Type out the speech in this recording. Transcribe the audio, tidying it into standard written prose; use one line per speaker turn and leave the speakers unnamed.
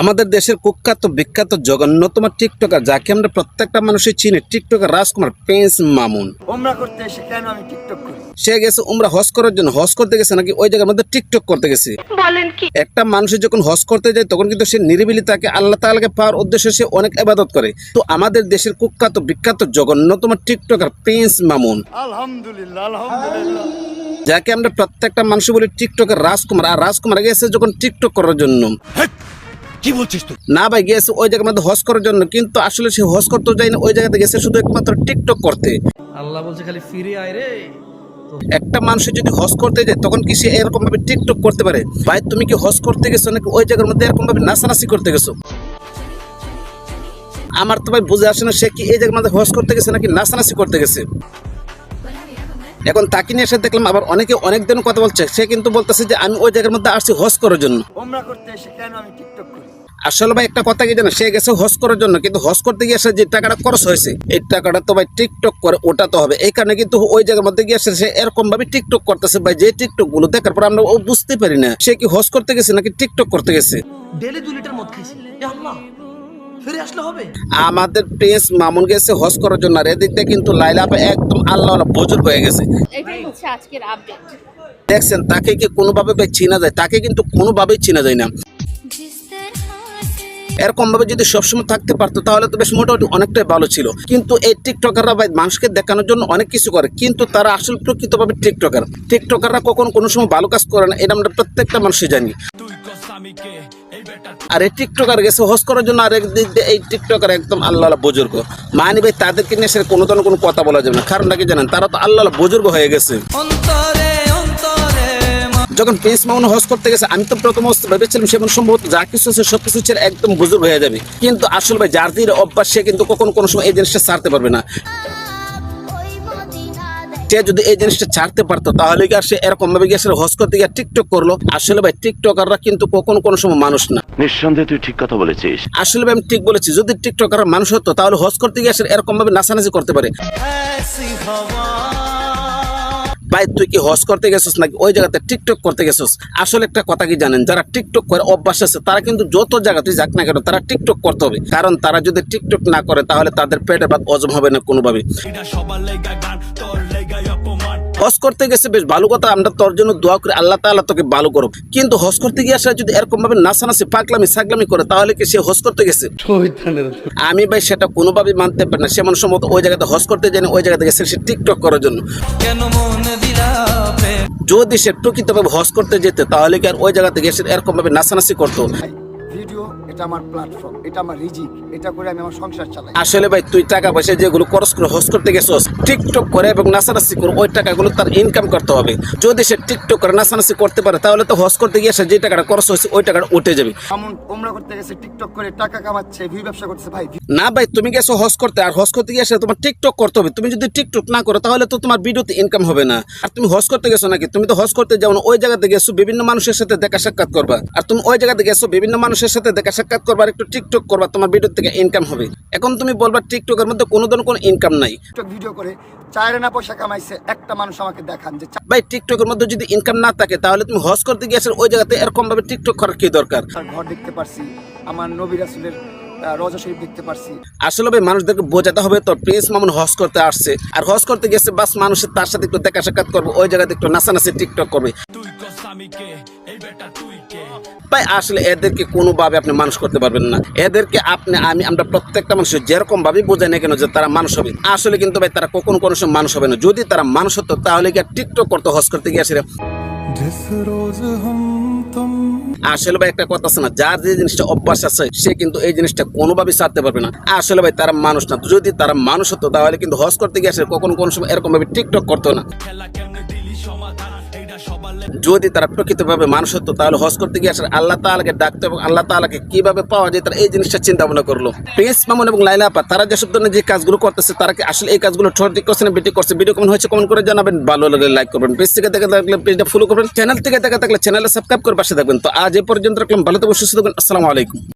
আমাদের দেশের কুখ্যাত বিখ্যাত জঘন্যতম টিকটকার যাকে আমরা প্রত্যেকটা মানুষই চিনি, টিকটকার রাজকুমার প্রিন্স মামুন।
উমরা করতে এসে কেন আমি টিকটক করি?
সে গেছে উমরা হজ করার জন্য। হজ করতে গেছে নাকি ওই জায়গার মধ্যে টিকটক করতে গেছে।
বলেন কি?
একটা মানুষ যখন হজ করতে যায় তখন কিন্তু সে নিরিবিলি তাকে আল্লাহ তাআলাকে পাওয়ার উদ্দেশ্যে সে অনেক ইবাদত করে। তো আমাদের দেশের কুখ্যাত বিখ্যাত জঘন্যতম টিকটকার প্রিন্স মামুন,
আলহামদুলিল্লাহ আলহামদুলিল্লাহ,
যাকে আমরা প্রত্যেকটা মানুষ বলি টিকটকের রাজকুমার। আর রাজকুমার গেছে যখন টিকটক করার জন্য।
কি বলছিস তুই?
না ভাই, গেছে ওই জায়গার মধ্যে হজ করার জন্য, কিন্তু আসলে সে হজ করতে যায় না, ওই জায়গাতে গেছে শুধু একমাত্র টিকটক করতে।
আল্লাহ বলছে খালি ফিরে আয় রে।
একটা মানুষ যদি হজ করতে যায় তখন কি সে এরকম ভাবে টিকটক করতে পারে? ভাই তুমি কি হজ করতে গেছো নাকি ওই জায়গার মধ্যে এরকম ভাবে নাচানাচি করতে গেছো? আমার তো ভাই বুঝে আসে না সে কি এই জায়গার মধ্যে হজ করতে গেছে নাকি নাচানাচি করতে গেছে। এখন তাকে নিয়ে এসে দেখলাম আবার অনেকে অনেক দিন কথা বলছে। সে কিন্তু বলতেছে যে আমি ওই জায়গার মধ্যে আসছি হজ করার জন্য।
উমরা করতে এসে কেন আমি টিকটক করি?
আসলে ভাই একটা কথা কি জানো, সে গেছে হজ করার জন্য, কিন্তু হজ করতে গিয়ে যে টাকাটা খরচ হয়েছে এই টাকাটা তো ভাই টিকটক করে ওঠাতে হবে। এই কারণে কিন্তু ওই জায়গার মধ্যে গিয়ে সে এরকম ভাবে টিকটক করতেছে ভাই, যে টিকটক গুলো দেখার পর আমরা ও বুঝতে পারি না সে কি হজ করতে গেছে নাকি টিকটক করতে গেছে।
ডেলি 2 লিটার মদ খাইছি, এ আল্লাহ ফিরে আসলে হবে।
আমাদের প্রিন্স মামুন গেছে হজ করার জন্য, আর এদিক দিয়ে কিন্তু লাইলা আপা একদম আল্লাহ বুজুর্গ হয়ে গেছে।
এটাই হচ্ছে আজকের আপডেট।
দেখছেন তাকে কি কোনোভাবে ভাই চিনা যায়? তাকে কিন্তু কোনোভাবেই চিনা যায় না। এরকম ভাবে যদি সবসময় থাকতে পারতো তাহলে তো বেশ মোটামুটি অনেকটাই ভালো ছিল। কিন্তু এই টিকটকাররা ভাই মানুষকে দেখানোর জন্য অনেক কিছু করে, কিন্তু তারা আসলে প্রকৃতভাবে টিকটকাররা কখনো কোনো সময় ভালো কাজ করে না, এটা আমরা প্রত্যেকটা মানুষই জানি। আর এই টিকটকার গেছে হজ করার জন্য, আর একদিক দিয়ে এই টিকটকার একদম আল্লাহ বুজুর্গ। মানি ভাই তাদেরকে নিয়ে সে কোনো ধরনের কোনো কথা বলা যাবে না, কারণটা কি জানেন, তারা তো আল্লাহ বুজুর্গ হয়ে গেছে। যখন প্রিন্স মামুন হজ করতে গেছে আমি তো প্রথম ভেবেছিলাম সে সম্ভবত যা কিছু আছে সবকিছু ছেড়ে একদম বুজুর্গ হয়ে যাবে, কিন্তু আসলে ভাই যার যে অভ্যাস সে কিন্তু কখনো কোনো সময় এই জিনিসটা ছাড়তে পারবে না। সে যদি এই জিনিসটা ছাড়তে পারতো তাহলে কি আর সে এরকম ভাবে গিয়ে হজ করতে গিয়ে টিকটক করলো? আসলে ভাই টিকটকাররা কিন্তু কখনো কোনো সময় মানুষ না।
নিঃসন্দেহে তুই ঠিক কথা বলেছিস।
আসলে ভাই আমি ঠিক বলেছি, যদি টিকটকাররা মানুষ হতো তাহলে হজ করতে গিয়ে এরকম ভাবে নাচানাচি করতে পারে। ভাই তুই কি হজ করতে গেছিস নাকি ওই জায়গাতে টিকটক করতে গেছিস? আসলে একটা কথা কি জানেন, যারা টিকটক করে অভ্যাস আছে তারা কিন্তু যত জায়গাতে যাক না কেন তারা টিকটক করতে হবে, কারণ তারা যদি টিকটক না করে তাহলে তাদের পেটের ভাত হজম হবে না কোনোভাবে। হজ করতে গেছে বেশ ভালো কথা, আমরা তোর জন্য দোয়া করি আল্লাহ তাআলা তোকে ভালো করো, কিন্তু হজ করতে গিয়ে যদি এরকম ভাবে নাচানাচি পাগলামি ছাগলামি করে তাহলে কি সে হজ করতে গেছে? আমি ভাই সেটা কোনোভাবেই মানতে পারি না। সে মানুষ সম্ভবত ওই জায়গাতে হজ করতে জানে, ওই জায়গাতে গেছে সে টিকটক করার জন্য। যদি সে প্রকৃতভাবে হজ করতে যেত তাহলে কি আর ওই জায়গাতে গেছে এরকম ভাবে নাচানাচি করতো?
ভিডিও এটা আমার প্ল্যাটফর্ম, এটা আমার রিজিক, এটা করে আমি আমার সংসার চালাই।
আসলে ভাই তুই টাকা পয়সা যেগুলো খরচ করে হজ করতে গেছস টিকটক করে এবং নাচানাচি করে, ওই টাকাগুলো তার ইনকাম করতে হবে। যদি সে টিকটক করে নাচানাচি করতে পারে তাহলে তো হজ করতে গিয়ে যে টাকাটা খরচ হয়েছে ওই টাকাটা উঠে যাবে।
এমন উমরা করতে গেছে টিকটক করে টাকা কামাচ্ছে, ভিউ ব্যবসা করতেছে। ভাই
না ভাই, তুমি গেছো হজ করতে, আর হজ করতে গিয়ে তোমার টিকটক করতে হবে। তুমি যদি টিকটক না করো তাহলে তো তোমার ভিডিওতে ইনকাম হবে না। আর তুমি হজ করতে গেছো নাকি? তুমি তো হজ করতে যাও না, ওই জায়গাতে গেছো বিভিন্ন মানুষের সাথে দেখা সাক্ষাৎ করবা। আর তুমি ওই জায়গাতে গেছো বিভিন্ন মানুষের সাথে দেখা সাক্ষাৎ করবা, একটু টিকটক করবা, তোমার ভিডিও থেকে ইনকাম হবে। এখন তুমি বলবা টিকটকের মধ্যে কোনো ধরনের কোনো ইনকাম নাই।
টিকটক ভিডিও করে 4 আনা পয়সা কামাইছে, একটা মানুষ আমাকে দেখান যে
ভাই টিকটকের মধ্যে যদি ইনকাম না থাকে তাহলে তুমি হজ করতে গিয়ে ওই জায়গাতে এরকম ভাবে টিকটক করার কি দরকার?
ঘর দেখতে পারছি, আমার নবী রাসূলের রওজা শরীফ দেখতে পারছি।
আসলে ভাই মানুষদেরকে বোঝাতে হবে তো প্রিন্স মামুন হজ করতে আসছে, আর হজ করতে গেছে বাস মানুষের তার সাথে একটু দেখা সাক্ষাৎ করবে, ওই জায়গাতে একটু নাচানাচি টিকটক করবে। ভাই আসলে এদেরকে কোনোভাবে আপনি মানুষ করতে পারবেন না। এদেরকে আমরা প্রত্যেকটা মানুষ যেরকম ভাবে বোঝাই না কেন যে তারা মানুষ হবে, আসলে কিন্তু ভাই তারা কখনো কোনো সময় মানুষ হবে না। যদি তারা মানুষ হতো তাহলে কি টিকটক করতে হজ করতে গিয়ে আসলে ভাই একটা কথা আছে না, যার যে জিনিসটা অভ্যাস আছে সে কিন্তু এই জিনিসটা কোনোভাবেই ছাড়তে পারবে না। আসলে ভাই তারা মানুষ না, যদি তারা মানুষ হতো তাহলে কিন্তু হজ করতে গিয়ে কখনো কোনো সময় এরকম ভাবে টিকটক করতো না। যদি তারা প্রকৃতভাবে মানুষ হতো তাহলে হজ করতে গিয়ে আল্লাহ তাআলাকে ডাকতো এবং আল্লাহ তাআলাকে কিভাবে পাওয়া যায় তারা এই জিনিসটা চিন্তা ভাবনা করলো। প্রিন্স মামুন এবং লাইলা আপা তারা যেসব ধরনের যে কাজগুলো করতেছে তারা কি আসলে এই কাজগুলো ঠিক করছে না বেঠিক করছে? ভিডিও কেমন হয়েছে কমেন্ট করে জানাবেন, ভালো লাগলে লাইক করবেন, পেজ থেকে দেখে থাকলে পেজটা ফলো করবেন, চ্যানেল থেকে দেখা থাকলে চ্যানেলে সাবস্ক্রাইব করে পাশে থাকবেন। তো আজ এই পর্যন্ত রাখলাম, ভালো থাকবেন, সুস্থ থাকবেন, আসসালামু আলাইকুম।